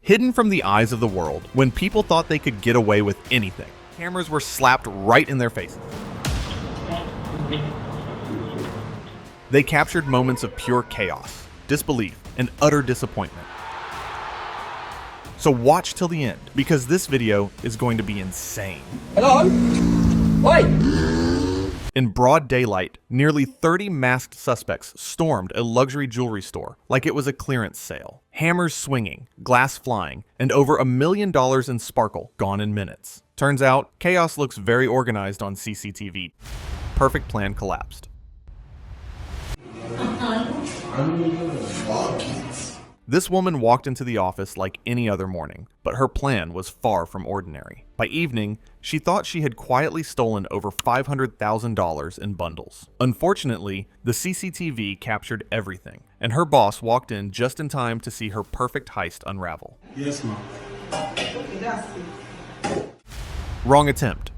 Hidden from the eyes of the world, when people thought they could get away with anything, cameras were slapped right in their faces. They captured moments of pure chaos, disbelief, and utter disappointment. So watch till the end, because this video is going to be insane. Hello? Oi! In broad daylight, nearly 30 masked suspects stormed a luxury jewelry store like it was a clearance sale. Hammers swinging, glass flying, and over $1 million in sparkle gone in minutes. Turns out, chaos looks very organized on CCTV. Perfect plan collapsed. This woman walked into the office like any other morning, but her plan was far from ordinary. By evening, she thought she had quietly stolen over $500,000 in bundles. Unfortunately, the CCTV captured everything, and her boss walked in just in time to see her perfect heist unravel. Yes, ma'am. Wrong attempt.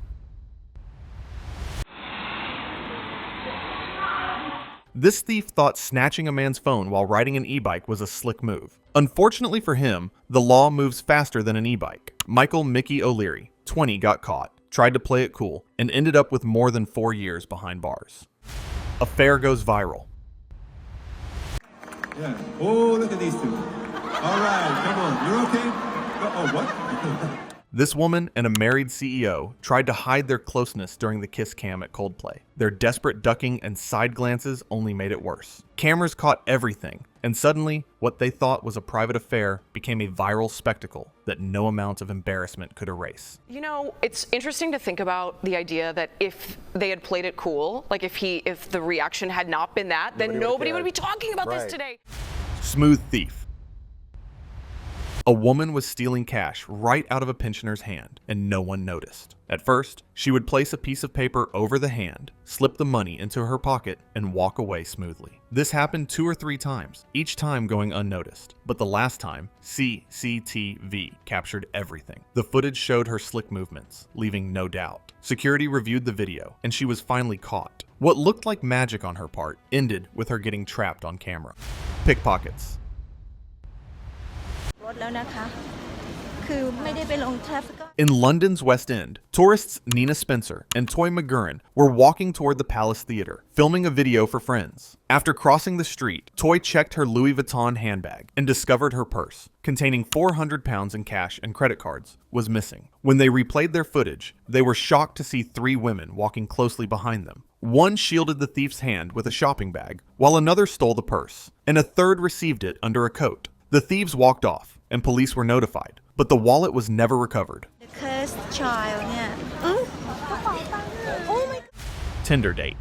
This thief thought snatching a man's phone while riding an e-bike was a slick move. Unfortunately for him, the law moves faster than an e-bike. Michael Mickey O'Leary, 20, got caught, tried to play it cool, and ended up with more than 4 years behind bars. Affair goes viral. Yeah. Oh, look at these two. All right, come on. You're okay? Oh, what? This woman and a married CEO tried to hide their closeness during the kiss cam at Coldplay. Their desperate ducking and side glances only made it worse. Cameras caught everything, and suddenly, what they thought was a private affair became a viral spectacle that no amount of embarrassment could erase. You know, it's interesting to think about the idea that if they had played it cool, like if the reaction had not been that, then nobody would be talking about this today. Smooth thief. A woman was stealing cash right out of a pensioner's hand, and no one noticed. At first, she would place a piece of paper over the hand, slip the money into her pocket, and walk away smoothly. This happened 2 or 3 times, each time going unnoticed. But the last time, CCTV captured everything. The footage showed her slick movements, leaving no doubt. Security reviewed the video, and she was finally caught. What looked like magic on her part ended with her getting trapped on camera. Pickpockets. In London's West End, tourists Nina Spencer and Toy McGurran were walking toward the Palace Theatre, filming a video for friends. After crossing the street, Toy checked her Louis Vuitton handbag and discovered her purse, containing £400 in cash and credit cards, was missing. When they replayed their footage, they were shocked to see 3 women walking closely behind them. One shielded the thief's hand with a shopping bag, while another stole the purse, and a third received it under a coat. The thieves walked off, and police were notified, but the wallet was never recovered. The cursed child, yeah. Oh my God. Tinder date.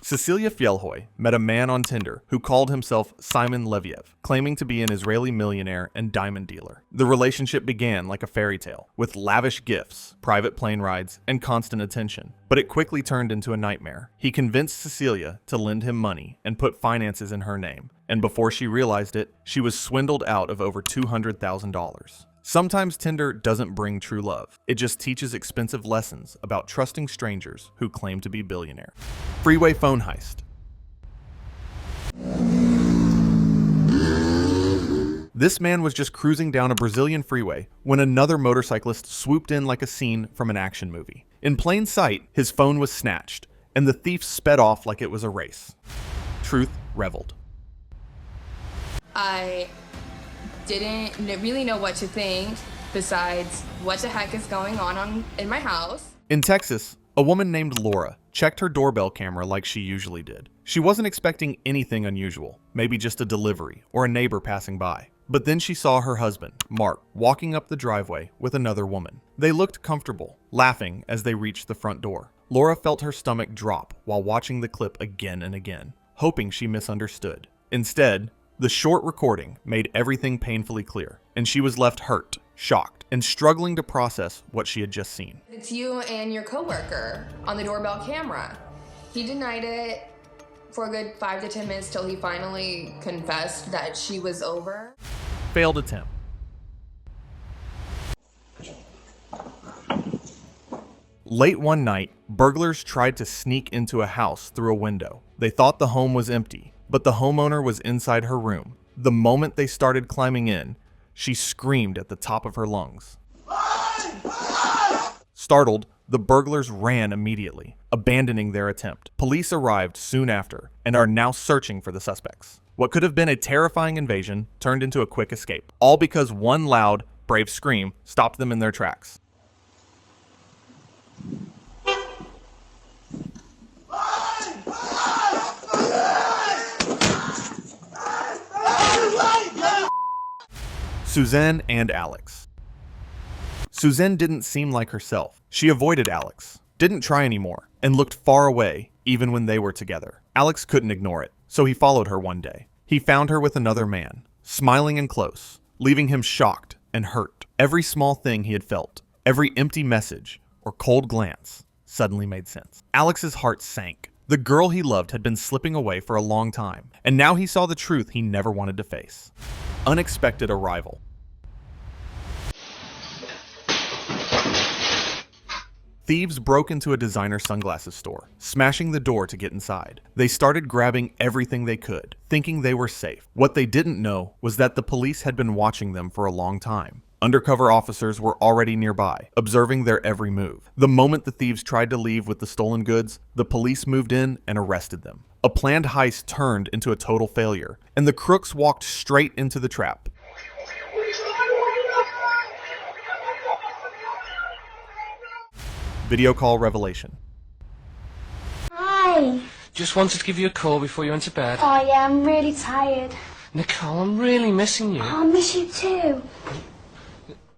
Cecilia Fjellhoy met a man on Tinder who called himself Simon Leviev, claiming to be an Israeli millionaire and diamond dealer. The relationship began like a fairy tale, with lavish gifts, private plane rides, and constant attention. But it quickly turned into a nightmare. He convinced Cecilia to lend him money and put finances in her name, and before she realized it, she was swindled out of over $200,000. Sometimes Tinder doesn't bring true love. It just teaches expensive lessons about trusting strangers who claim to be billionaires. Freeway phone heist. This man was just cruising down a Brazilian freeway when another motorcyclist swooped in like a scene from an action movie. In plain sight, his phone was snatched, and the thief sped off like it was a race. Truth reveled. I didn't really know what to think besides what the heck is going on in my house. In Texas, a woman named Laura checked her doorbell camera like she usually did. She wasn't expecting anything unusual, maybe just a delivery or a neighbor passing by. But then she saw her husband, Mark, walking up the driveway with another woman. They looked comfortable, laughing as they reached the front door. Laura felt her stomach drop while watching the clip again and again, hoping she misunderstood. Instead, the short recording made everything painfully clear, and she was left hurt, shocked, and struggling to process what she had just seen. It's you and your coworker on the doorbell camera. He denied it for a good 5 to 10 minutes till he finally confessed that she was over. Failed attempt. Late one night, burglars tried to sneak into a house through a window. They thought the home was empty, but the homeowner was inside her room, The moment they started climbing in, she screamed at the top of her lungs. Startled, the burglars ran immediately, abandoning their attempt. Police arrived soon after and are now searching for the suspects. What could have been a terrifying invasion turned into a quick escape, all because one loud, brave scream stopped them in their tracks. Suzanne and Alex. Suzanne didn't seem like herself. She avoided Alex, didn't try anymore, and looked far away even when they were together. Alex couldn't ignore it, so he followed her one day. He found her with another man, smiling and close, leaving him shocked and hurt. Every small thing he had felt, every empty message or cold glance suddenly made sense. Alex's heart sank. The girl he loved had been slipping away for a long time, and now he saw the truth he never wanted to face. Unexpected arrival. Thieves broke into a designer sunglasses store, smashing the door to get inside. They started grabbing everything they could, thinking they were safe. What they didn't know was that the police had been watching them for a long time. Undercover officers were already nearby, observing their every move. The moment the thieves tried to leave with the stolen goods, the police moved in and arrested them. A planned heist turned into a total failure, and the crooks walked straight into the trap. Video call revelation. Hi. Just wanted to give you a call before you went to bed. Oh yeah, I'm really tired. Nicole, I'm really missing you. Oh, I miss you too.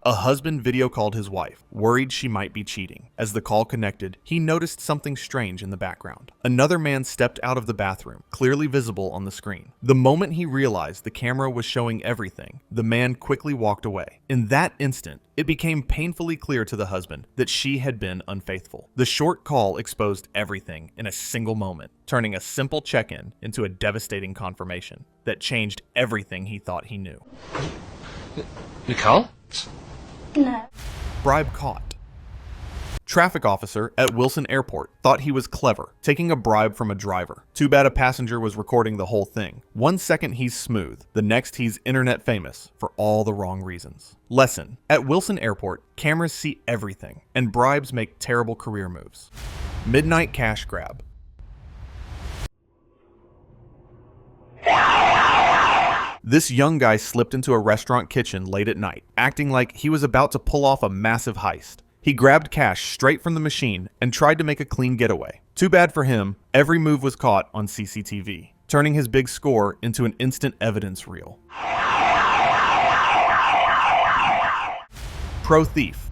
A husband video called his wife, worried she might be cheating. As the call connected, he noticed something strange in the background. Another man stepped out of the bathroom, clearly visible on the screen. The moment he realized the camera was showing everything, the man quickly walked away. In that instant, it became painfully clear to the husband that she had been unfaithful. The short call exposed everything in a single moment, turning a simple check-in into a devastating confirmation that changed everything he thought he knew. Nicole? No. Bribe caught. Traffic officer at Wilson Airport thought he was clever, taking a bribe from a driver. Too bad a passenger was recording the whole thing. 1 second he's smooth, the next he's internet famous for all the wrong reasons. Lesson: at Wilson Airport, cameras see everything, and bribes make terrible career moves. Midnight cash grab. This young guy slipped into a restaurant kitchen late at night, acting like he was about to pull off a massive heist. He grabbed cash straight from the machine and tried to make a clean getaway. Too bad for him, every move was caught on CCTV, turning his big score into an instant evidence reel. Pro thief.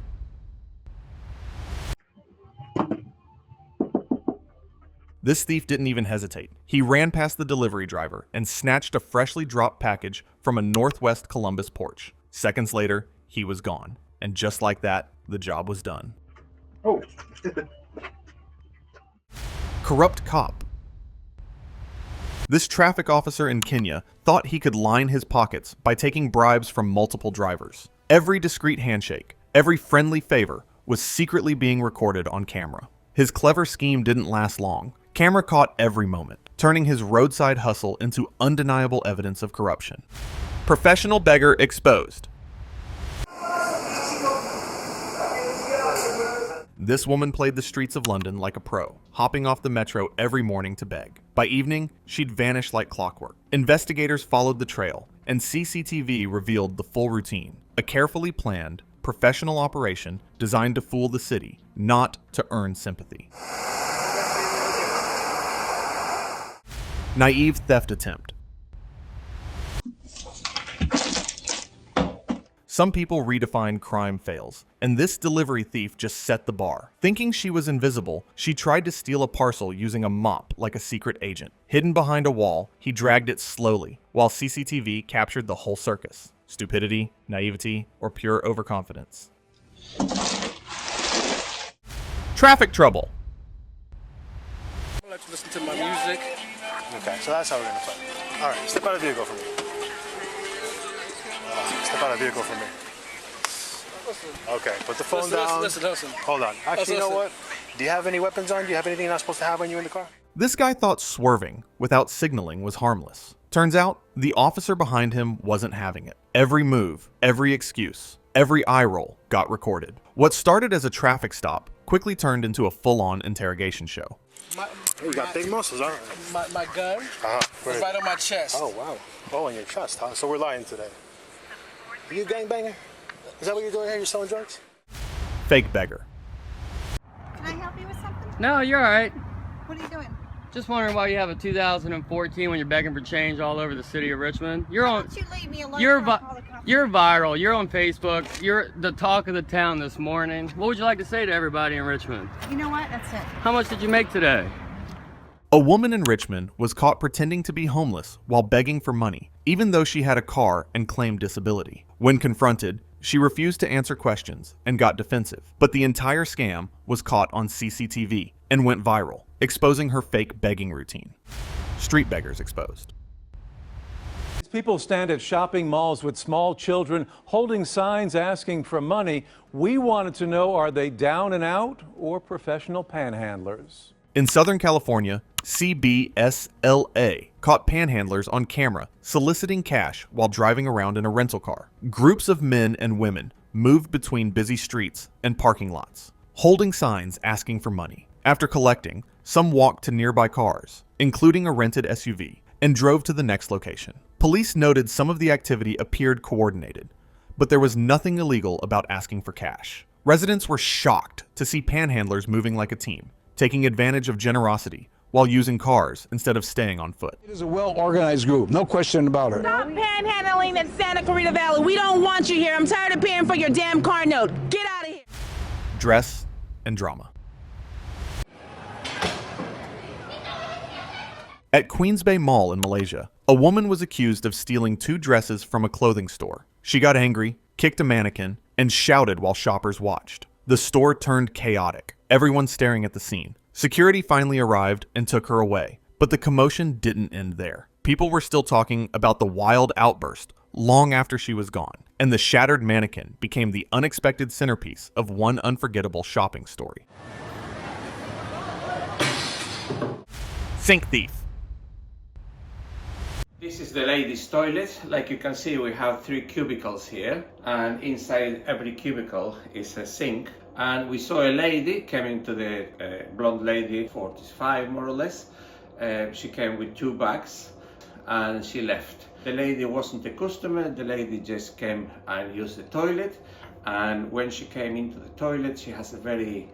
This thief didn't even hesitate. He ran past the delivery driver and snatched a freshly dropped package from a Northwest Columbus Porch. Seconds later, he was gone. And just like that, the job was done. Oh. Corrupt cop. This traffic officer in Kenya thought he could line his pockets by taking bribes from multiple drivers. Every discreet handshake, every friendly favor was secretly being recorded on camera. His clever scheme didn't last long. Camera caught every moment, turning his roadside hustle into undeniable evidence of corruption. Professional beggar exposed. This woman played the streets of London like a pro, hopping off the metro every morning to beg. By evening, she'd vanish like clockwork. Investigators followed the trail, and CCTV revealed the full routine. A carefully planned, professional operation designed to fool the city, not to earn sympathy. Naive theft attempt. Some people redefine crime fails, and this delivery thief just set the bar. Thinking she was invisible, she tried to steal a parcel using a mop like a secret agent. Hidden behind a wall, he dragged it slowly, while CCTV captured the whole circus. Stupidity, naivety, or pure overconfidence. Traffic trouble. I like to listen to my music. Okay, so that's how we're gonna play. All right, step out of the vehicle for me. Step out of the vehicle for me. Okay, put the phone down. Listen. Hold on. Actually, you know what? Do you have any weapons on? Do you have anything you're not supposed to have on you in the car? This guy thought swerving without signaling was harmless. Turns out, the officer behind him wasn't having it. Every move, every excuse, every eye roll got recorded. What started as a traffic stop quickly turned into a full-on interrogation show. You got big muscles, huh? My gun is right on my chest. Oh, wow. Oh, on your chest, huh? So we're lying today. Are you a gangbanger? Is that what you're doing here? You're selling drugs? Fake beggar. Can I help you with something? No, you're all right. What are you doing? Just wondering why you have a 2014 when you're begging for change all over the city of Richmond. You're on. Why don't you leave me alone? You're before I call the cops? you're viral. You're on Facebook. You're the talk of the town this morning. What would you like to say to everybody in Richmond? You know what? That's it. How much did you make today? A woman in Richmond was caught pretending to be homeless while begging for money, even though she had a car and claimed disability. When confronted, she refused to answer questions and got defensive. But the entire scam was caught on CCTV and went viral, exposing her fake begging routine. Street beggars exposed. People stand at shopping malls with small children holding signs asking for money. We wanted to know, are they down and out or professional panhandlers? In Southern California, CBSLA caught panhandlers on camera soliciting cash while driving around in a rental car. Groups of men and women moved between busy streets and parking lots, holding signs asking for money. After collecting, some walked to nearby cars, including a rented SUV, and drove to the next location. Police noted some of the activity appeared coordinated, but there was nothing illegal about asking for cash. Residents were shocked to see panhandlers moving like a team, taking advantage of generosity while using cars instead of staying on foot. It is a well-organized group, no question about it. Stop panhandling in Santa Clarita Valley. We don't want you here. I'm tired of paying for your damn car note. Get out of here. Dress and drama. At Queens Bay Mall in Malaysia, a woman was accused of stealing 2 dresses from a clothing store. She got angry, kicked a mannequin, and shouted while shoppers watched. The store turned chaotic, everyone staring at the scene. Security finally arrived and took her away, but the commotion didn't end there. People were still talking about the wild outburst long after she was gone, and the shattered mannequin became the unexpected centerpiece of one unforgettable shopping story. Sink thief. This is the ladies' toilet. Like you can see, we have 3 cubicles here, and inside every cubicle is a sink. And we saw a lady coming to the blonde lady, 45 more or less. She came with 2 bags and she left. The lady wasn't a customer, the lady just came and used the toilet. And when she came into the toilet, she has a very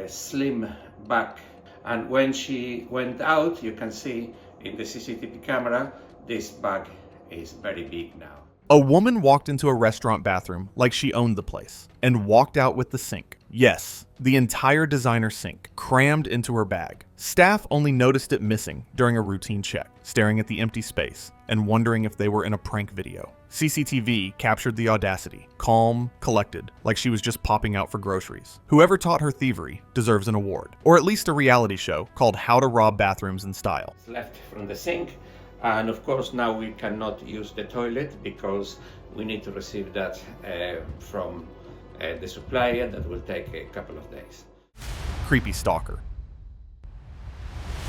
slim bag. And when she went out, you can see in the CCTV camera, this bag is very big now. A woman walked into a restaurant bathroom like she owned the place and walked out with the sink. Yes, the entire designer sink crammed into her bag. Staff only noticed it missing during a routine check, staring at the empty space and wondering if they were in a prank video. CCTV captured the audacity, calm, collected, like she was just popping out for groceries. Whoever taught her thievery deserves an award, or at least a reality show called How to Rob Bathrooms in Style. It's left from the sink. And of course now we cannot use the toilet because we need to receive that from the supplier. That will take a couple of days. Creepy stalker.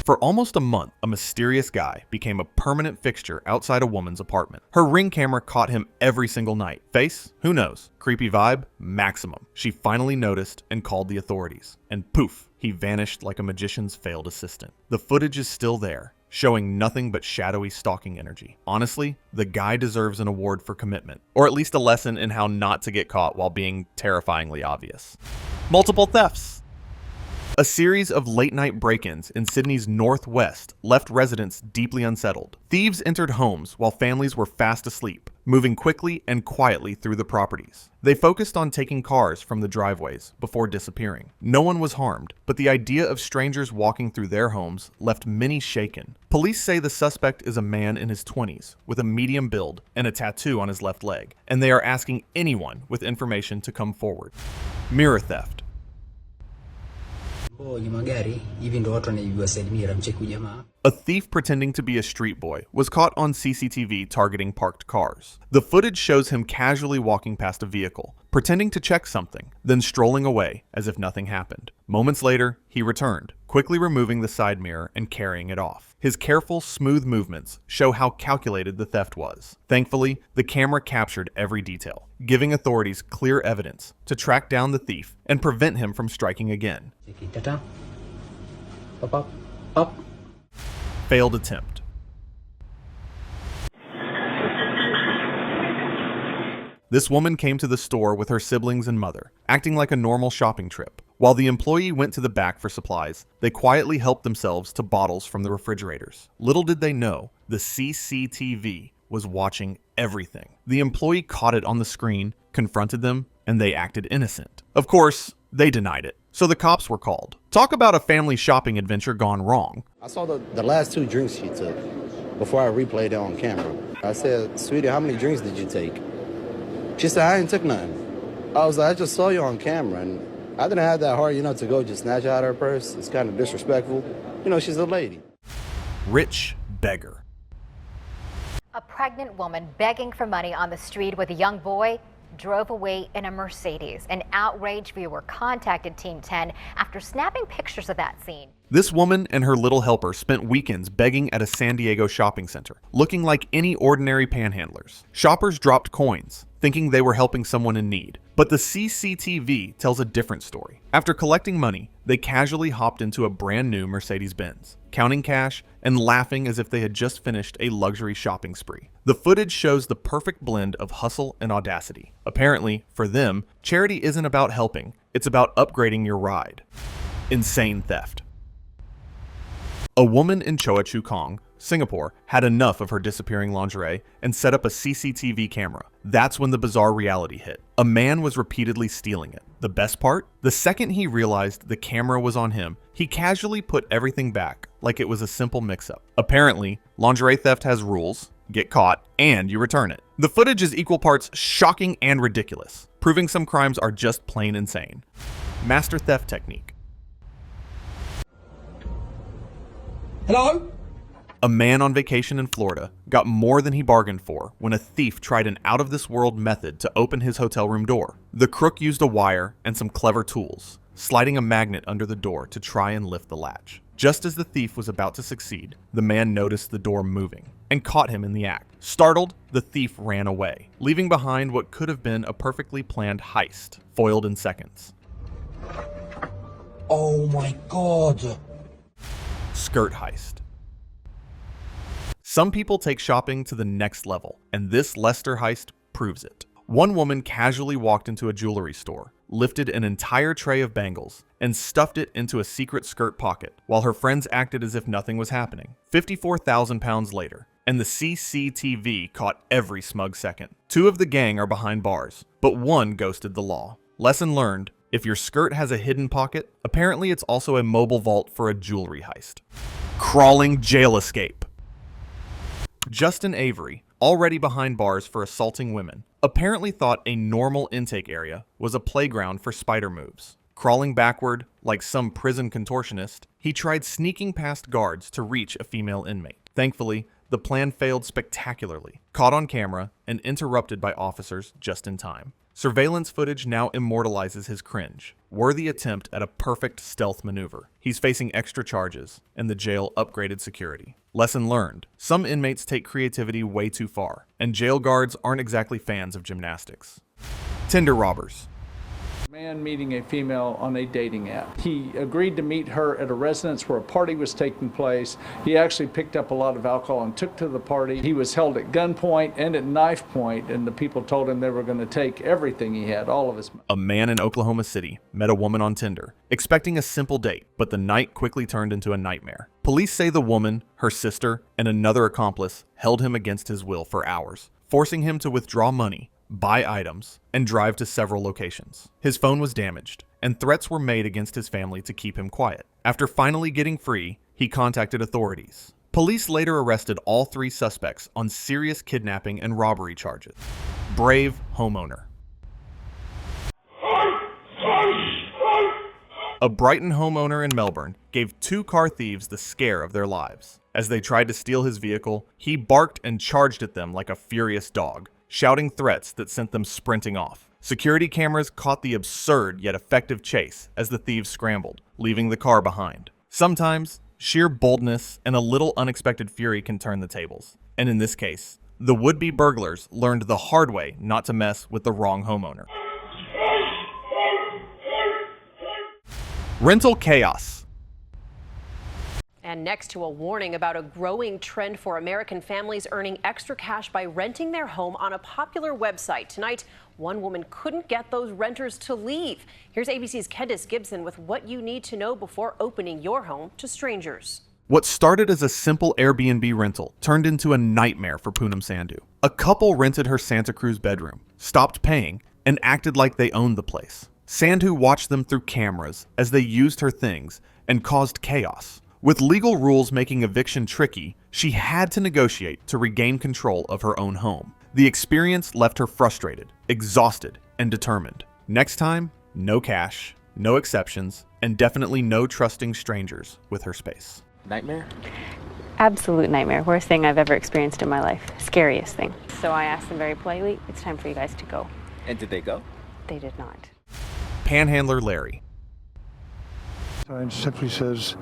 For almost a month, a mysterious guy became a permanent fixture outside a woman's apartment. Her Ring camera caught him every single night. Face? Who knows? Creepy vibe? Maximum. She finally noticed and called the authorities. And poof, he vanished like a magician's failed assistant. The footage is still there, showing nothing but shadowy stalking energy. Honestly, the guy deserves an award for commitment, or at least a lesson in how not to get caught while being terrifyingly obvious. Multiple thefts. A series of late-night break-ins in Sydney's northwest left residents deeply unsettled. Thieves entered homes while families were fast asleep, moving quickly and quietly through the properties. They focused on taking cars from the driveways before disappearing. No one was harmed, but the idea of strangers walking through their homes left many shaken. Police say the suspect is a man in his 20s with a medium build and a tattoo on his left leg, and they are asking anyone with information to come forward. Mirror theft. A thief pretending to be a street boy was caught on CCTV targeting parked cars. The footage shows him casually walking past a vehicle, pretending to check something, then strolling away as if nothing happened. Moments later, he returned, quickly removing the side mirror and carrying it off. His careful, smooth movements show how calculated the theft was. Thankfully, the camera captured every detail, giving authorities clear evidence to track down the thief and prevent him from striking again. Failed attempt. This woman came to the store with her siblings and mother, acting like a normal shopping trip. While the employee went to the back for supplies, they quietly helped themselves to bottles from the refrigerators. Little did they know, the CCTV was watching everything. The employee caught it on the screen, confronted them, and they acted innocent. Of course, they denied it, so the cops were called. Talk about a family shopping adventure gone wrong. I saw the last 2 drinks she took before I replayed it on camera. I said, "Sweetie, how many drinks did you take?" She said, "I ain't took none." I was like, "I just saw you on camera," and I didn't have that heart, to go just snatch out her purse. It's kind of disrespectful. She's a lady. Rich beggar. A pregnant woman begging for money on the street with a young boy drove away in a Mercedes. An outraged viewer contacted Team 10 after snapping pictures of that scene. This woman and her little helper spent weekends begging at a San Diego shopping center, looking like any ordinary panhandlers. Shoppers dropped coins, thinking they were helping someone in need. But the CCTV tells a different story. After collecting money, they casually hopped into a brand new Mercedes-Benz, counting cash and laughing as if they had just finished a luxury shopping spree. The footage shows the perfect blend of hustle and audacity. Apparently, for them, charity isn't about helping, it's about upgrading your ride. Insane theft. A woman in Choa Chu Kang, Singapore, had enough of her disappearing lingerie and set up a CCTV camera. That's when the bizarre reality hit. A man was repeatedly stealing it. The best part? The second he realized the camera was on him, he casually put everything back like it was a simple mix-up. Apparently, lingerie theft has rules: get caught, and you return it. The footage is equal parts shocking and ridiculous, proving some crimes are just plain insane. Master theft technique. Hello? A man on vacation in Florida got more than he bargained for when a thief tried an out-of-this-world method to open his hotel room door. The crook used a wire and some clever tools, sliding a magnet under the door to try and lift the latch. Just as the thief was about to succeed, the man noticed the door moving and caught him in the act. Startled, the thief ran away, leaving behind what could have been a perfectly planned heist, foiled in seconds. Oh my God. Skirt heist. Some people take shopping to the next level, and this Leicester heist proves it. One woman casually walked into a jewelry store, lifted an entire tray of bangles, and stuffed it into a secret skirt pocket, while her friends acted as if nothing was happening. 54,000 pounds later, and the CCTV caught every smug second. 2 of the gang are behind bars, but 1 ghosted the law. Lesson learned: if your skirt has a hidden pocket, apparently it's also a mobile vault for a jewelry heist. Crawling jail escape. Justin Avery, already behind bars for assaulting women, apparently thought a normal intake area was a playground for spider moves. Crawling backward, like some prison contortionist, he tried sneaking past guards to reach a female inmate. Thankfully, the plan failed spectacularly, caught on camera and interrupted by officers just in time. Surveillance footage now immortalizes his cringe. Worthy attempt at a perfect stealth maneuver. He's facing extra charges, and the jail upgraded security. Lesson learned: some inmates take creativity way too far, and jail guards aren't exactly fans of gymnastics. Tinder robbers. Man meeting a female on a dating app. He agreed to meet her at a residence where a party was taking place. He actually picked up a lot of alcohol and took to the party. He was held at gunpoint and at knife point, and the people told him they were going to take everything he had, all of his money. A man in Oklahoma City met a woman on Tinder, expecting a simple date, but the night quickly turned into a nightmare. Police say the woman, her sister, and another accomplice held him against his will for hours, forcing him to withdraw money, buy items, and drive to several locations. His phone was damaged, and threats were made against his family to keep him quiet. After finally getting free, he contacted authorities. Police later arrested all 3 suspects on serious kidnapping and robbery charges. Brave homeowner. A Brighton homeowner in Melbourne gave 2 car thieves the scare of their lives. As they tried to steal his vehicle, he barked and charged at them like a furious dog, shouting threats that sent them sprinting off. Security cameras caught the absurd yet effective chase as the thieves scrambled, leaving the car behind. Sometimes, sheer boldness and a little unexpected fury can turn the tables. And in this case, the would-be burglars learned the hard way not to mess with the wrong homeowner. Rental chaos. And next to a warning about a growing trend for American families earning extra cash by renting their home on a popular website. Tonight, one woman couldn't get those renters to leave. Here's ABC's Candice Gibson with what you need to know before opening your home to strangers. What started as a simple Airbnb rental turned into a nightmare for Poonam Sandhu. A couple rented her Santa Cruz bedroom, stopped paying, and acted like they owned the place. Sandhu watched them through cameras as they used her things and caused chaos. With legal rules making eviction tricky, she had to negotiate to regain control of her own home. The experience left her frustrated, exhausted, and determined. Next time, no cash, no exceptions, and definitely no trusting strangers with her space. Nightmare? Absolute nightmare. Worst thing I've ever experienced in my life. Scariest thing. So I asked them very politely, it's time for you guys to go. And did they go? They did not. Panhandler Larry. Sign simply says,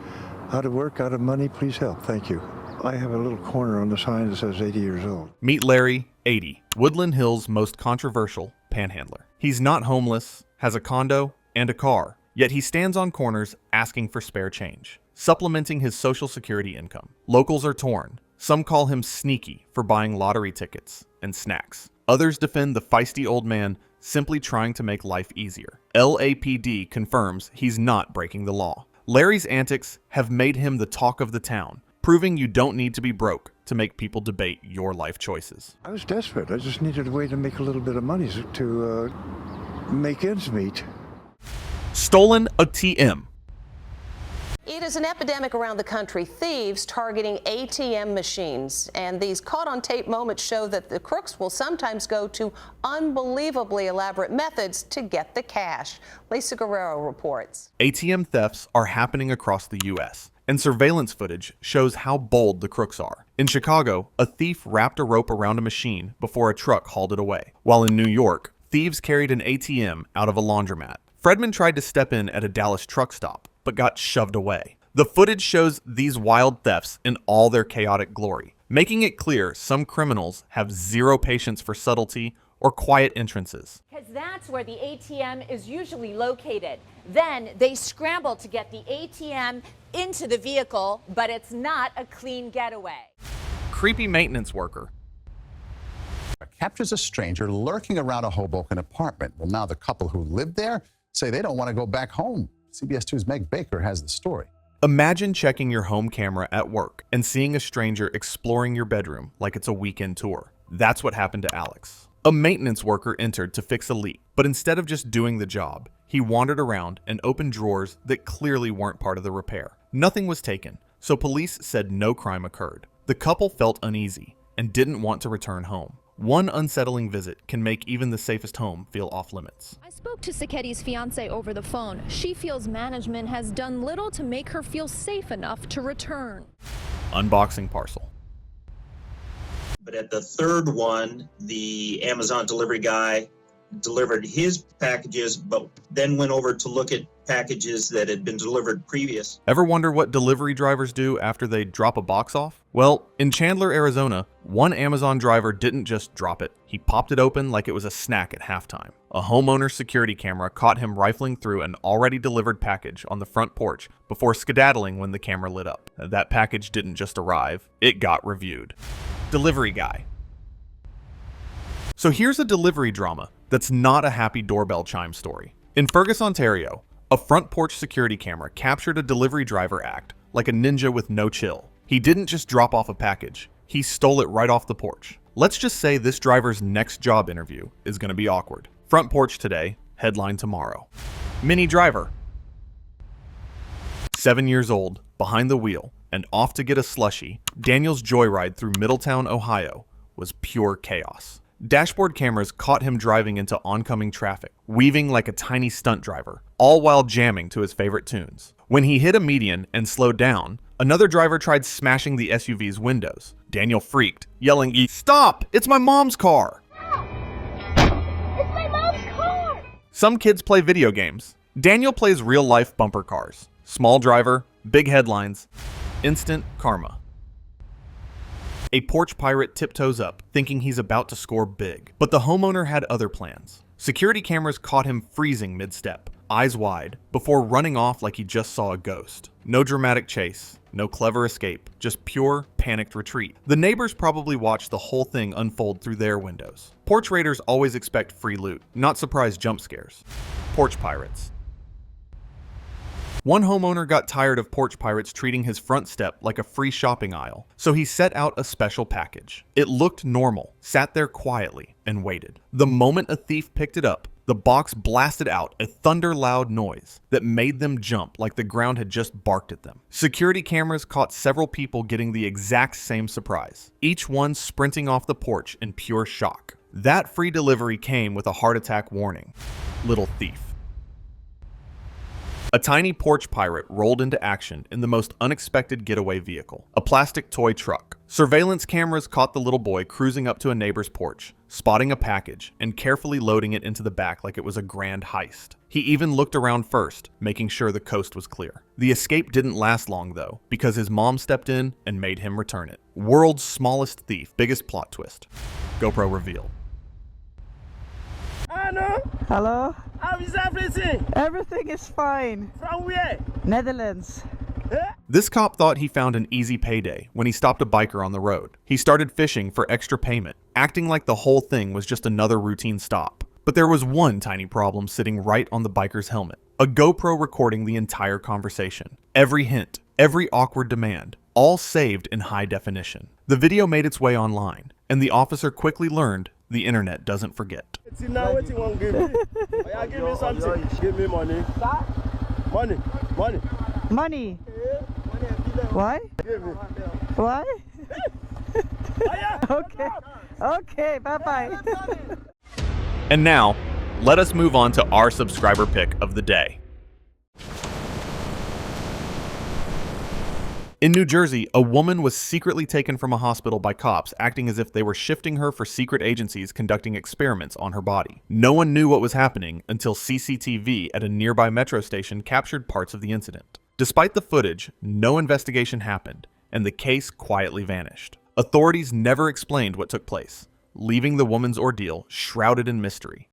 out of work, out of money, please help. Thank you. I have a little corner on the sign that says 80 years old. Meet Larry, 80, Woodland Hills' most controversial panhandler. He's not homeless, has a condo, and a car, yet he stands on corners asking for spare change, supplementing his Social Security income. Locals are torn. Some call him sneaky for buying lottery tickets and snacks. Others defend the feisty old man simply trying to make life easier. LAPD confirms he's not breaking the law. Larry's antics have made him the talk of the town, proving you don't need to be broke to make people debate your life choices. I was desperate. I just needed a way to make a little bit of money to make ends meet. Stolen ATM. It is an epidemic around the country, thieves targeting ATM machines. And these caught-on-tape moments show that the crooks will sometimes go to unbelievably elaborate methods to get the cash. Lisa Guerrero reports. ATM thefts are happening across the U.S., and surveillance footage shows how bold the crooks are. In Chicago, a thief wrapped a rope around a machine before a truck hauled it away, while in New York, thieves carried an ATM out of a laundromat. Fredman tried to step in at a Dallas truck stop, but got shoved away. The footage shows these wild thefts in all their chaotic glory, making it clear some criminals have zero patience for subtlety or quiet entrances. Because that's where the ATM is usually located. Then they scramble to get the ATM into the vehicle, but it's not a clean getaway. Creepy maintenance worker. Captures a stranger lurking around a Hoboken apartment. Well, now the couple who lived there say they don't want to go back home. CBS 2's Meg Baker has the story. Imagine checking your home camera at work and seeing a stranger exploring your bedroom like it's a weekend tour. That's what happened to Alex. A maintenance worker entered to fix a leak, but instead of just doing the job, he wandered around and opened drawers that clearly weren't part of the repair. Nothing was taken, so police said no crime occurred. The couple felt uneasy and didn't want to return home. One unsettling visit can make even the safest home feel off limits. I spoke to Sacchetti's fiance over the phone. She feels management has done little to make her feel safe enough to return. Unboxing parcel. But at the third one, the Amazon delivery guy delivered his packages, but then went over to look at packages that had been delivered previous. Ever wonder what delivery drivers do after they drop a box off? Well, in Chandler, Arizona, one Amazon driver didn't just drop it. He popped it open like it was a snack at halftime. A homeowner security camera caught him rifling through an already delivered package on the front porch before skedaddling when the camera lit up. That package didn't just arrive, it got reviewed. Delivery guy. So here's a delivery drama that's not a happy doorbell chime story. In Fergus, Ontario, a front porch security camera captured a delivery driver act like a ninja with no chill. He didn't just drop off a package, he stole it right off the porch. Let's just say this driver's next job interview is going to be awkward. Front porch today, headline tomorrow. Mini driver. 7 years old, behind the wheel, and off to get a slushie, Daniel's joyride through Middletown, Ohio was pure chaos. Dashboard cameras caught him driving into oncoming traffic, weaving like a tiny stunt driver, all while jamming to his favorite tunes. When he hit a median and slowed down, another driver tried smashing the SUV's windows. Daniel freaked, yelling, "Stop! It's my mom's car!" It's my mom's car! Some kids play video games. Daniel plays real-life bumper cars. Small driver, Big headlines, instant karma. A porch pirate tiptoes up, thinking he's about to score big. But the homeowner had other plans. Security cameras caught him freezing mid-step, eyes wide, before running off like he just saw a ghost. No dramatic chase, no clever escape, just pure, panicked retreat. The neighbors probably watched the whole thing unfold through their windows. Porch raiders always expect free loot, not surprise jump scares. Porch pirates. One homeowner got tired of porch pirates treating his front step like a free shopping aisle, so he set out a special package. It looked normal, sat there quietly, and waited. The moment a thief picked it up, the box blasted out a thunder-loud noise that made them jump like the ground had just barked at them. Security cameras caught several people getting the exact same surprise, each one sprinting off the porch in pure shock. That free delivery came with a heart attack warning. Little thief. A tiny porch pirate rolled into action in the most unexpected getaway vehicle, a plastic toy truck. Surveillance cameras caught the little boy cruising up to a neighbor's porch, spotting a package, and carefully loading it into the back like it was a grand heist. He even looked around first, making sure the coast was clear. The escape didn't last long though, because his mom stepped in and made him return it. World's smallest thief, biggest plot twist. GoPro reveal. Hello? How is everything? Everything is fine. From where? Netherlands. This cop thought he found an easy payday when he stopped a biker on the road. He started fishing for extra payment, acting like the whole thing was just another routine stop. But there was one tiny problem sitting right on the biker's helmet. A GoPro recording the entire conversation. Every hint, every awkward demand, all saved in high definition. The video made its way online, and the officer quickly learned the internet doesn't forget. Now what you want to give me? Give me something. Give me money. Money. Money. Money. Why? Give me. Why? Okay. Okay, bye-bye. And now, let us move on to our subscriber pick of the day. In New Jersey, a woman was secretly taken from a hospital by cops, acting as if they were shifting her for secret agencies conducting experiments on her body. No one knew what was happening until CCTV at a nearby metro station captured parts of the incident. Despite the footage, no investigation happened, and the case quietly vanished. Authorities never explained what took place, leaving the woman's ordeal shrouded in mystery.